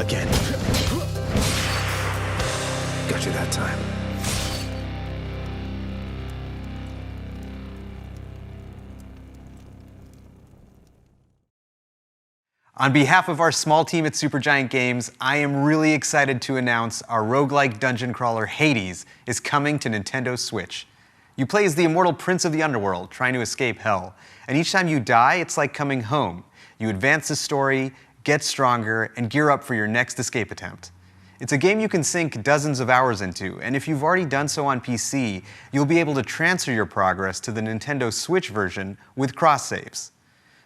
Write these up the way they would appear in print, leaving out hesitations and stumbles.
again. Got you that time. On behalf of our small team at Supergiant Games, I am really excited to announce our roguelike dungeon crawler Hades is coming to Nintendo Switch. You play as the immortal prince of the underworld, trying to escape hell. And each time you die, it's like coming home. You advance the story, get stronger, and gear up for your next escape attempt. It's a game you can sink dozens of hours into, and if you've already done so on PC, you'll be able to transfer your progress to the Nintendo Switch version with cross-saves.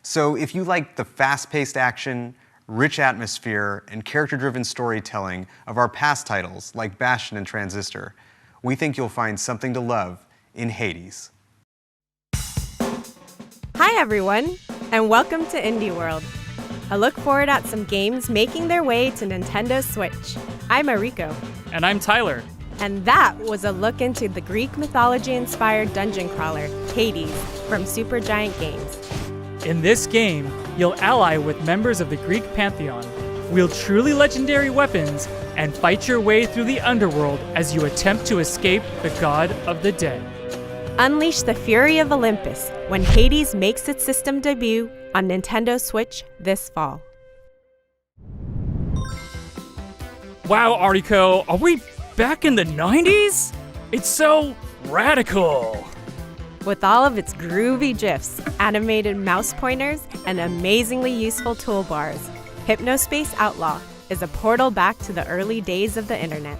So if you like the fast-paced action, rich atmosphere, and character-driven storytelling of our past titles like Bastion and Transistor, we think you'll find something to love in Hades. Hi everyone, and welcome to Indie World. A look forward at some games making their way to Nintendo Switch. I'm Mariko. And I'm Tyler. And that was a look into the Greek mythology-inspired dungeon crawler, Hades, from Supergiant Games. In this game, you'll ally with members of the Greek pantheon, wield truly legendary weapons, and fight your way through the underworld as you attempt to escape the god of the dead. Unleash the fury of Olympus when Hades makes its system debut on Nintendo Switch this fall. Wow, Ariko, are we back in the 90s? It's so radical. With all of its groovy GIFs, animated mouse pointers, and amazingly useful toolbars, Hypnospace Outlaw is a portal back to the early days of the internet.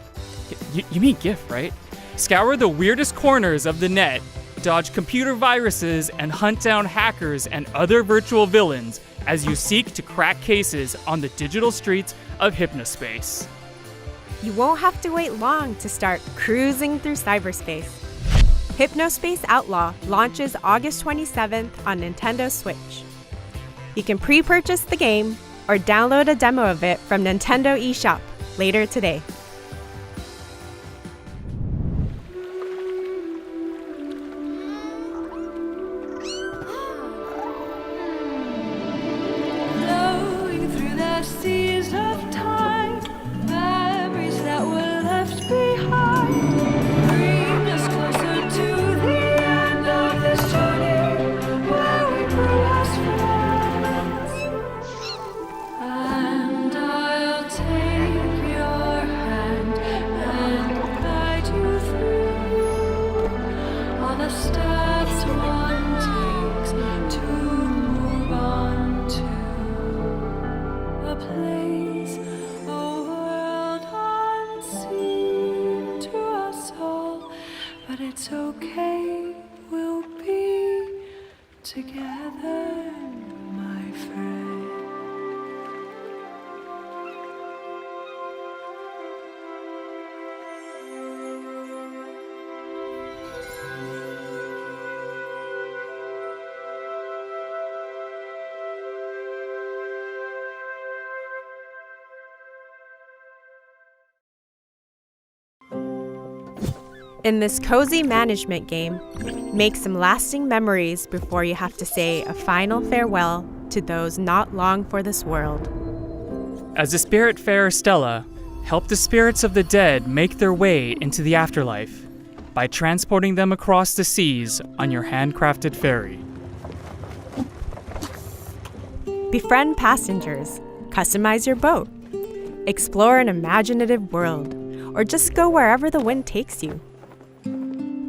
You mean GIF, right? Scour the weirdest corners of the net, dodge computer viruses, and hunt down hackers and other virtual villains as you seek to crack cases on the digital streets of Hypnospace. You won't have to wait long to start cruising through cyberspace. Hypnospace Outlaw launches August 27th on Nintendo Switch. You can pre-purchase the game or download a demo of it from Nintendo eShop later today. Flowing through the seas of time, memories that were left behind. Bring us closer to the end of this journey, where we grew as friends. And I'll take your hand and guide you through all the steps one takes to move on to a place, a world unseen to us all. But it's okay, we'll be together, my friend. In this cozy management game, make some lasting memories before you have to say a final farewell to those not long for this world. As a spiritfarer Stella, help the spirits of the dead make their way into the afterlife by transporting them across the seas on your handcrafted ferry. Befriend passengers, customize your boat, explore an imaginative world, or just go wherever the wind takes you.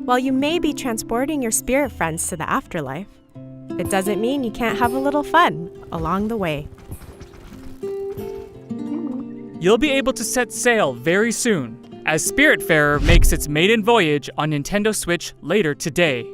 While you may be transporting your spirit friends to the afterlife, it doesn't mean you can't have a little fun along the way. You'll be able to set sail very soon, as Spiritfarer makes its maiden voyage on Nintendo Switch later today.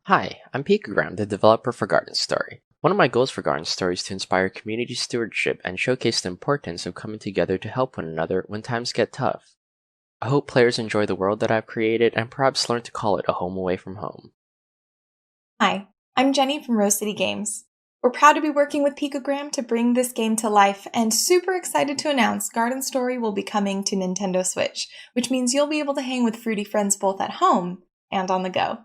Hi, I'm Picogram, the developer for Garden Story. One of my goals for Garden Story is to inspire community stewardship and showcase the importance of coming together to help one another when times get tough. I hope players enjoy the world that I've created and perhaps learn to call it a home away from home. Hi, I'm Jenny from Rose City Games. We're proud to be working with Picogram to bring this game to life and super excited to announce Garden Story will be coming to Nintendo Switch, which means you'll be able to hang with fruity friends both at home and on the go.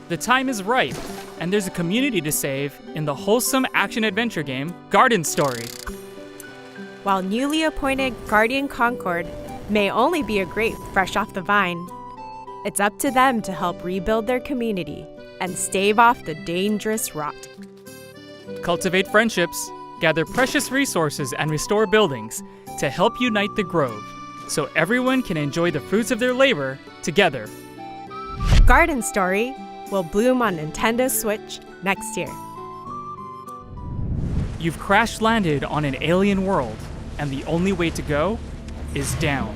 The time is ripe, and there's a community to save in the wholesome action-adventure game Garden Story. While newly appointed Guardian Concord may only be a grape fresh off the vine, it's up to them to help rebuild their community and stave off the dangerous rot. Cultivate friendships, gather precious resources, and restore buildings to help unite the Grove, so everyone can enjoy the fruits of their labor together. Garden Story will bloom on Nintendo Switch next year. You've crash-landed on an alien world, and the only way to go is down.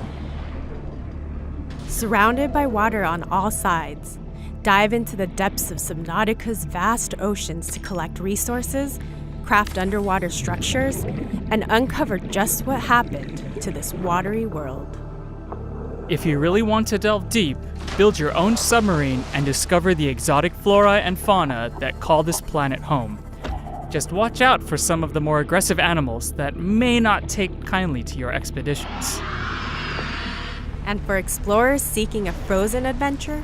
Surrounded by water on all sides, dive into the depths of Subnautica's vast oceans to collect resources, craft underwater structures, and uncover just what happened to this watery world. If you really want to delve deep, build your own submarine and discover the exotic flora and fauna that call this planet home. Just watch out for some of the more aggressive animals that may not take kindly to your expeditions. And for explorers seeking a frozen adventure,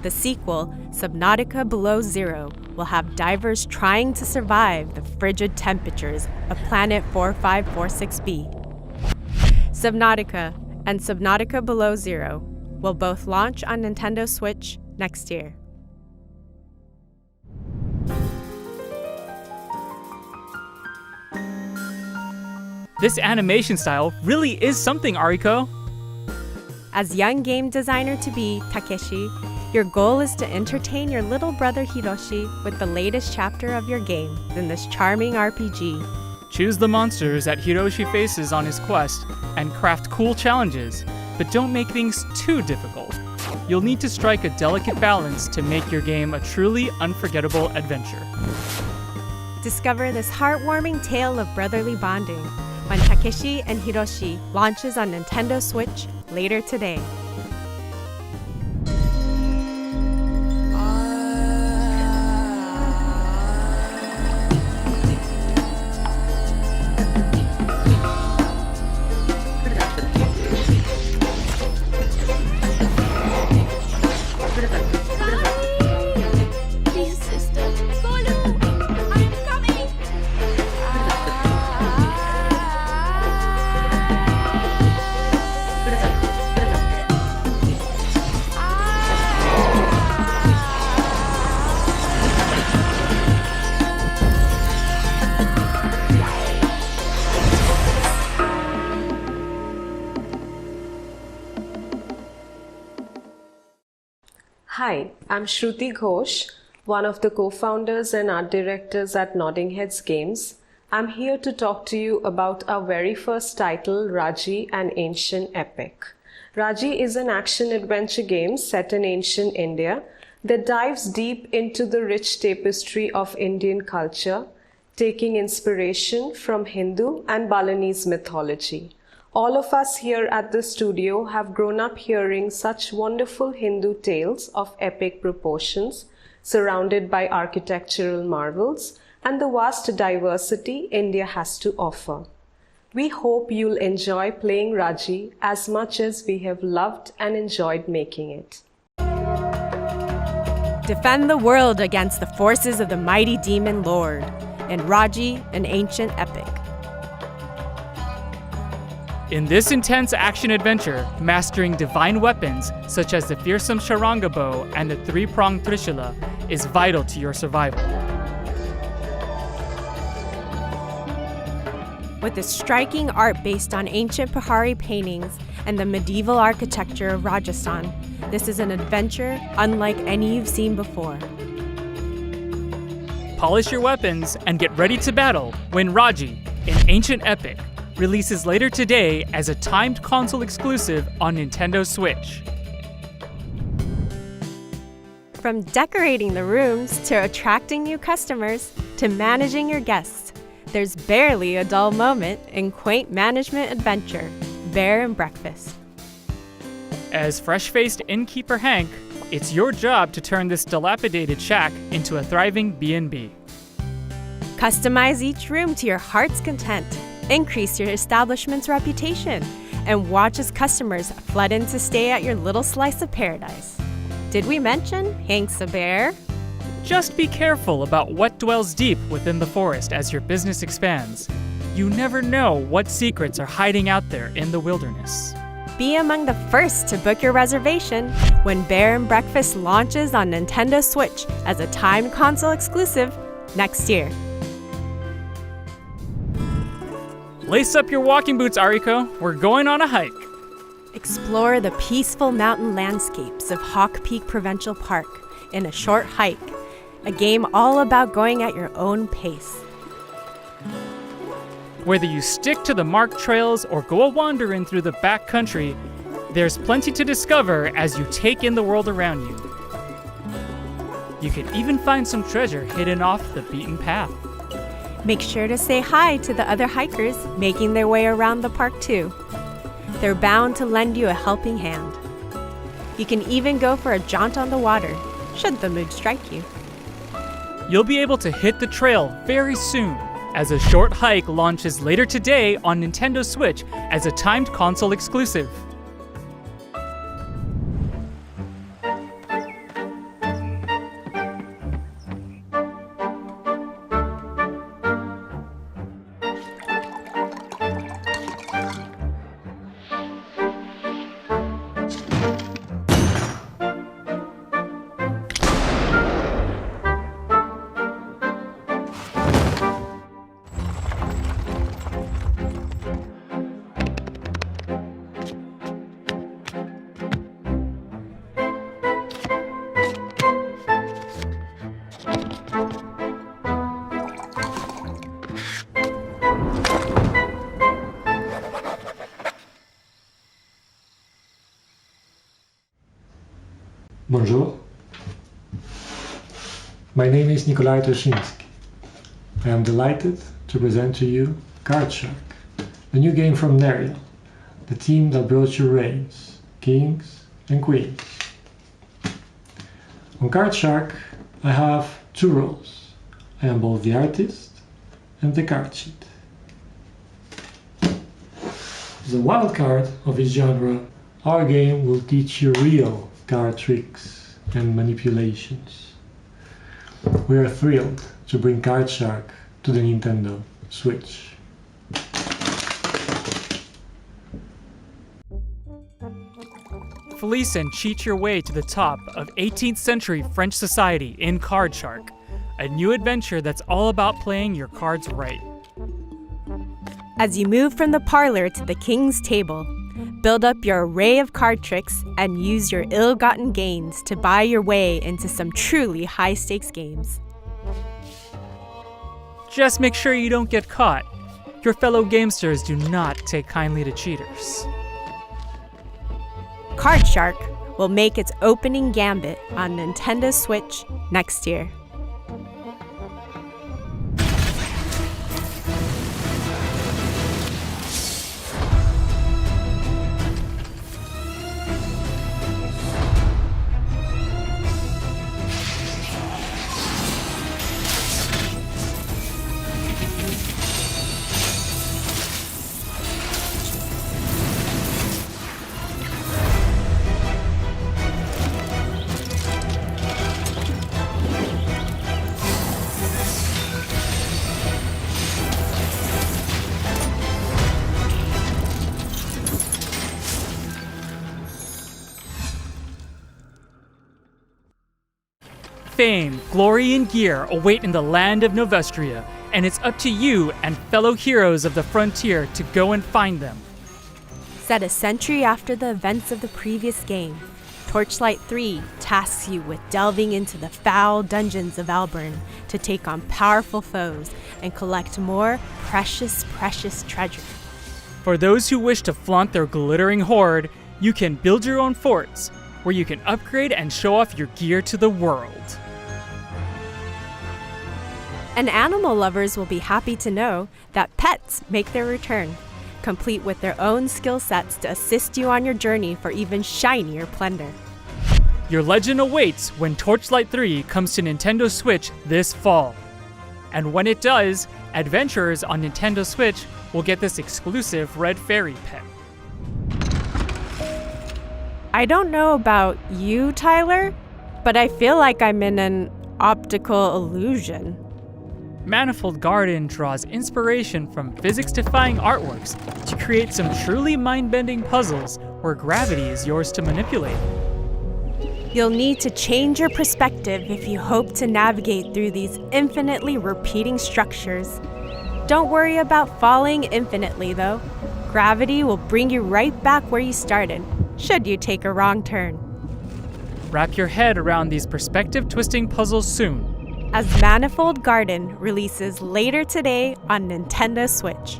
the sequel, Subnautica Below Zero, will have divers trying to survive the frigid temperatures of Planet 4546b. Subnautica and Subnautica Below Zero will both launch on Nintendo Switch next year. This animation style really is something, Ariko. As young game designer-to-be Takeshi, your goal is to entertain your little brother Hiroshi with the latest chapter of your game in this charming RPG. Choose the monsters that Hiroshi faces on his quest and craft cool challenges, but don't make things too difficult. You'll need to strike a delicate balance to make your game a truly unforgettable adventure. Discover this heartwarming tale of brotherly bonding when Takeshi and Hiroshi launches on Nintendo Switch later today. Hi, I'm Shruti Ghosh, one of the co-founders and art directors at Nodding Heads Games. I'm here to talk to you about our very first title, Raji, an Ancient Epic. Raji is an action-adventure game set in ancient India that dives deep into the rich tapestry of Indian culture, taking inspiration from Hindu and Balinese mythology. All of us here at the studio have grown up hearing such wonderful Hindu tales of epic proportions, surrounded by architectural marvels and the vast diversity India has to offer. We hope you'll enjoy playing Raji as much as we have loved and enjoyed making it. Defend the world against the forces of the mighty demon lord in Raji, an Ancient Epic. In this intense action-adventure, mastering divine weapons such as the fearsome Sharanga bow and the three-pronged Trishula is vital to your survival. With the striking art based on ancient Pahari paintings and the medieval architecture of Rajasthan, this is an adventure unlike any you've seen before. Polish your weapons and get ready to battle when Raji, an Ancient Epic, releases later today as a timed console exclusive on Nintendo Switch. From decorating the rooms to attracting new customers to managing your guests, there's barely a dull moment in quaint management adventure, Bear and Breakfast. As fresh-faced innkeeper Hank, it's your job to turn this dilapidated shack into a thriving B&B. Customize each room to your heart's content, increase your establishment's reputation, and watch as customers flood in to stay at your little slice of paradise. Did we mention Hank's a bear? Just be careful about what dwells deep within the forest as your business expands. You never know what secrets are hiding out there in the wilderness. Be among the first to book your reservation when Bear and Breakfast launches on Nintendo Switch as a timed console exclusive next year. Lace up your walking boots, Ariko. We're going on a hike. Explore the peaceful mountain landscapes of Hawk Peak Provincial Park in a short hike, a game all about going at your own pace. Whether you stick to the marked trails or go a wandering through the backcountry, there's plenty to discover as you take in the world around you. You can even find some treasure hidden off the beaten path. Make sure to say hi to the other hikers making their way around the park too. They're bound to lend you a helping hand. You can even go for a jaunt on the water, should the mood strike you. You'll be able to hit the trail very soon, as a short hike launches later today on Nintendo Switch as a timed console exclusive. Bonjour. My name is Nikolai Toshinsky. I am delighted to present to you Card Shark, the new game from Nerial, the team that brought you reigns, kings and queens. On Card Shark, I have two roles. I am both the artist and the card sheet. As a wild card of its genre, our game will teach you real card tricks and manipulations. We are thrilled to bring Card Shark to the Nintendo Switch. Felice and cheat your way to the top of 18th century French society in Card Shark, a new adventure that's all about playing your cards right. As you move from the parlor to the king's table, build up your array of card tricks and use your ill-gotten gains to buy your way into some truly high-stakes games. Just make sure you don't get caught. Your fellow gamesters do not take kindly to cheaters. Card Shark will make its opening gambit on Nintendo Switch next year. Fame, glory, and gear await in the land of Novestria, and it's up to you and fellow heroes of the frontier to go and find them. Set a century after the events of the previous game, Torchlight 3 tasks you with delving into the foul dungeons of Alburn to take on powerful foes and collect more precious treasure. For those who wish to flaunt their glittering hoard, you can build your own forts, where you can upgrade and show off your gear to the world. And animal lovers will be happy to know that pets make their return, complete with their own skill sets to assist you on your journey for even shinier plunder. Your legend awaits when Torchlight 3 comes to Nintendo Switch this fall. And when it does, adventurers on Nintendo Switch will get this exclusive Red Fairy pet. I don't know about you, Tyler, but I feel like I'm in an optical illusion. Manifold Garden draws inspiration from physics-defying artworks to create some truly mind-bending puzzles where gravity is yours to manipulate. You'll need to change your perspective if you hope to navigate through these infinitely repeating structures. Don't worry about falling infinitely, though. Gravity will bring you right back where you started, should you take a wrong turn. Wrap your head around these perspective-twisting puzzles soon, as Manifold Garden releases later today on Nintendo Switch.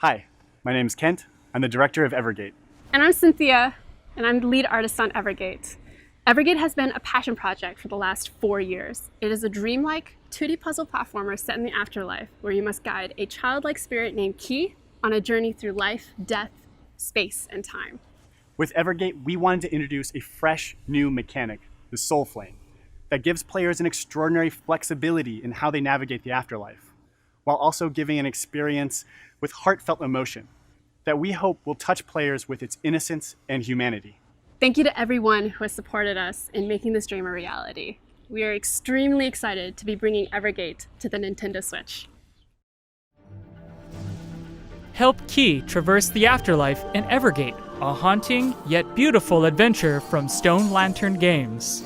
Hi, my name is Kent. I'm the director of Evergate. And I'm Cynthia, and I'm the lead artist on Evergate. Evergate has been a passion project for the last 4 years. It is a dreamlike 2D puzzle platformer set in the afterlife where you must guide a childlike spirit named Key on a journey through life, death, space, and time. With Evergate, we wanted to introduce a fresh, new mechanic, the Soul Flame, that gives players an extraordinary flexibility in how they navigate the afterlife, while also giving an experience with heartfelt emotion that we hope will touch players with its innocence and humanity. Thank you to everyone who has supported us in making this dream a reality. We are extremely excited to be bringing Evergate to the Nintendo Switch. help Key traverse the afterlife in Evergate, a haunting yet beautiful adventure from Stone Lantern Games.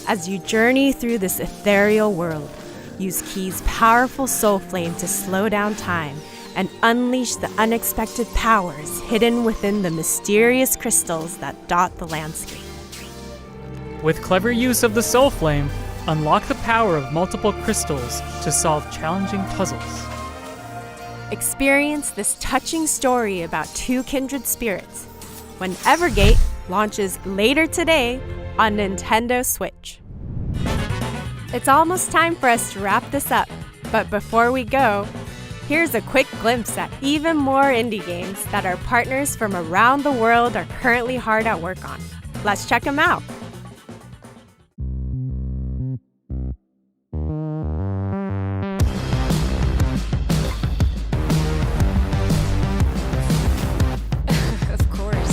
As you journey through this ethereal world, use Key's powerful soul flame to slow down time and unleash the unexpected powers hidden within the mysterious crystals that dot the landscape. With clever use of the Soul Flame, unlock the power of multiple crystals to solve challenging puzzles. Experience this touching story about two kindred spirits when Evergate launches later today on Nintendo Switch. It's almost time for us to wrap this up, but before we go, here's a quick glimpse at even more indie games that our partners from around the world are currently hard at work on. Let's check them out. Of course.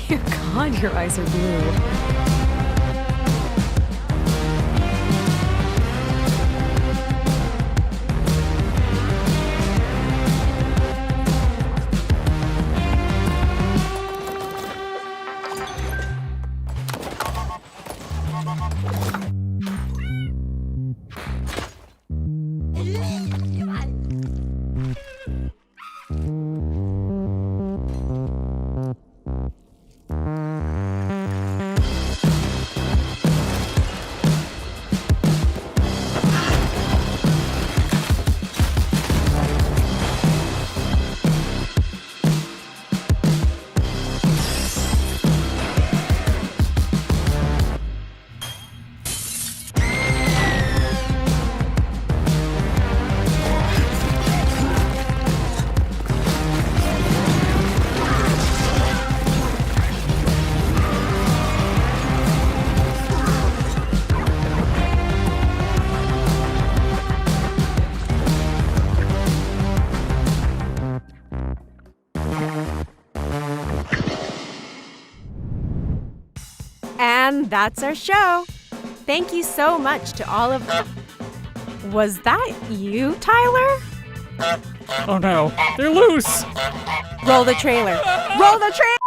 Dear God, your eyes are blue. And that's our show. Thank you so much to all of... Was that you, Tyler? Oh no, they're loose! Roll the trailer. Roll the trailer!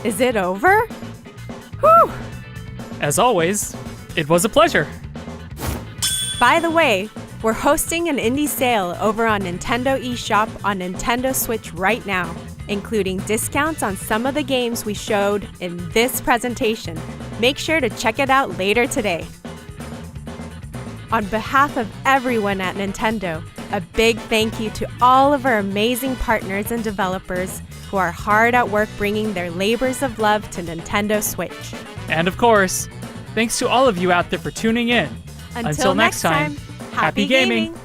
Is it over? Whew! As always, it was a pleasure. By the way, we're hosting an indie sale over on Nintendo eShop on Nintendo Switch right now, including discounts on some of the games we showed in this presentation. Make sure to check it out later today. On behalf of everyone at Nintendo, a big thank you to all of our amazing partners and developers who are hard at work bringing their labors of love to Nintendo Switch. And of course, thanks to all of you out there for tuning in. Until next time, happy gaming!